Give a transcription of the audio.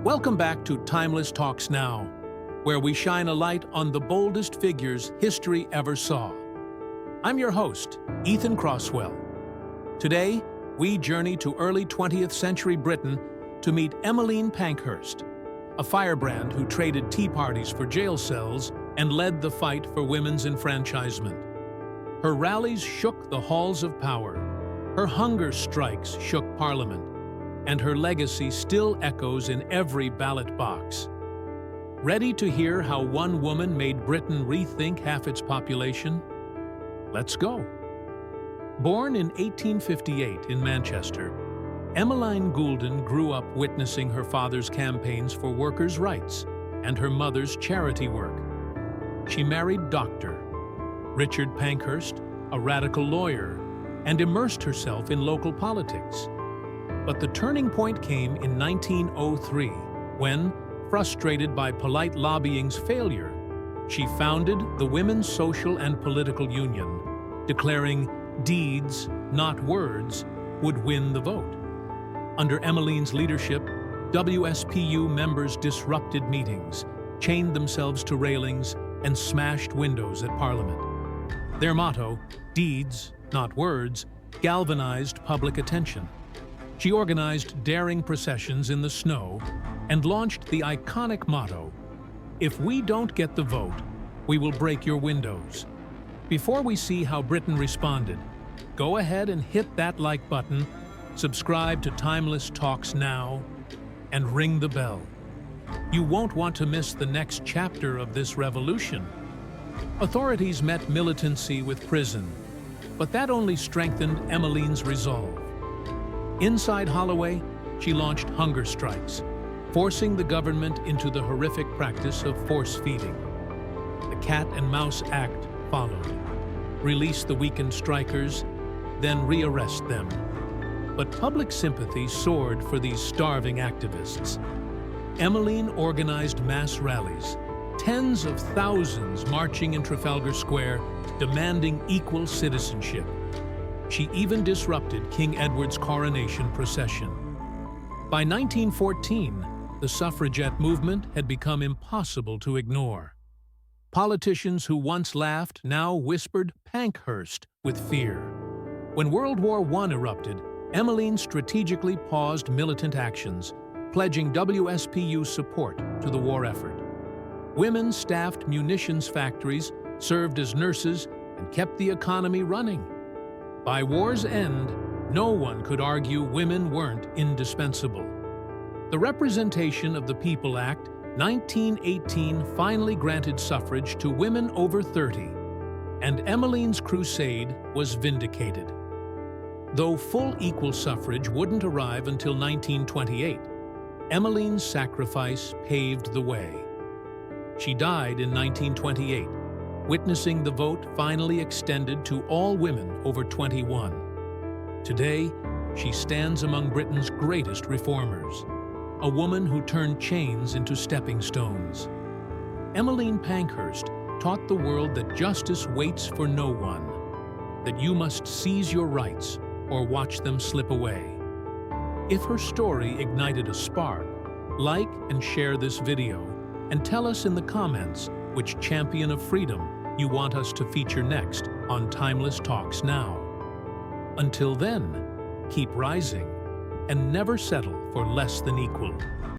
Welcome back to Timeless Talks Now, where we shine a light on the boldest figures history ever saw. I'm your host, Ethan Crosswell. Today, we journey to early 20th century Britain to meet Emmeline Pankhurst, a firebrand who traded tea parties for jail cells and led the fight for women's enfranchisement. Her rallies shook the halls of power, her hunger strikes shook Parliament, and her legacy still echoes in every ballot box. Ready to hear how one woman made Britain rethink half its population? Let's go. Born in 1858 in Manchester, Emmeline Goulden grew up witnessing her father's campaigns for workers' rights and her mother's charity work. She married Dr. Richard Pankhurst, a radical lawyer, and immersed herself in local politics. But the turning point came in 1903 when, frustrated by polite lobbying's failure, she founded the Women's Social and Political Union, declaring deeds, not words, would win the vote. Under Emmeline's leadership, WSPU members disrupted meetings, chained themselves to railings, and smashed windows at Parliament. Their motto, deeds, not words, galvanized public attention. She organized daring processions in the snow and launched the iconic motto, "If we don't get the vote, we will break your windows." Before we see how Britain responded, go ahead and hit that like button, subscribe to Timeless Talks Now, and ring the bell. You won't want to miss the next chapter of this revolution. Authorities met militancy with prison, but that only strengthened Emmeline's resolve. Inside Holloway, she launched hunger strikes, forcing the government into the horrific practice of force feeding. The Cat and Mouse Act followed. Release the weakened strikers, then rearrest them. But public sympathy soared for these starving activists. Emmeline organized mass rallies, tens of thousands marching in Trafalgar Square, demanding equal citizenship. She even disrupted King Edward's coronation procession. By 1914, the suffragette movement had become impossible to ignore. Politicians who once laughed now whispered Pankhurst with fear. When World War I erupted, Emmeline strategically paused militant actions, pledging WSPU support to the war effort. Women staffed munitions factories, served as nurses, and kept the economy running. By war's end, no one could argue women weren't indispensable. The Representation of the People Act, 1918, finally granted suffrage to women over 30, and Emmeline's crusade was vindicated. Though full equal suffrage wouldn't arrive until 1928, Emmeline's sacrifice paved the way. She died in 1928, witnessing the vote finally extended to all women over 21. Today, she stands among Britain's greatest reformers, a woman who turned chains into stepping stones. Emmeline Pankhurst taught the world that justice waits for no one, that you must seize your rights or watch them slip away. If her story ignited a spark, like and share this video, and tell us in the comments which champion of freedom you want us to feature next on Timeless Talks Now. Until then, keep rising and never settle for less than equal.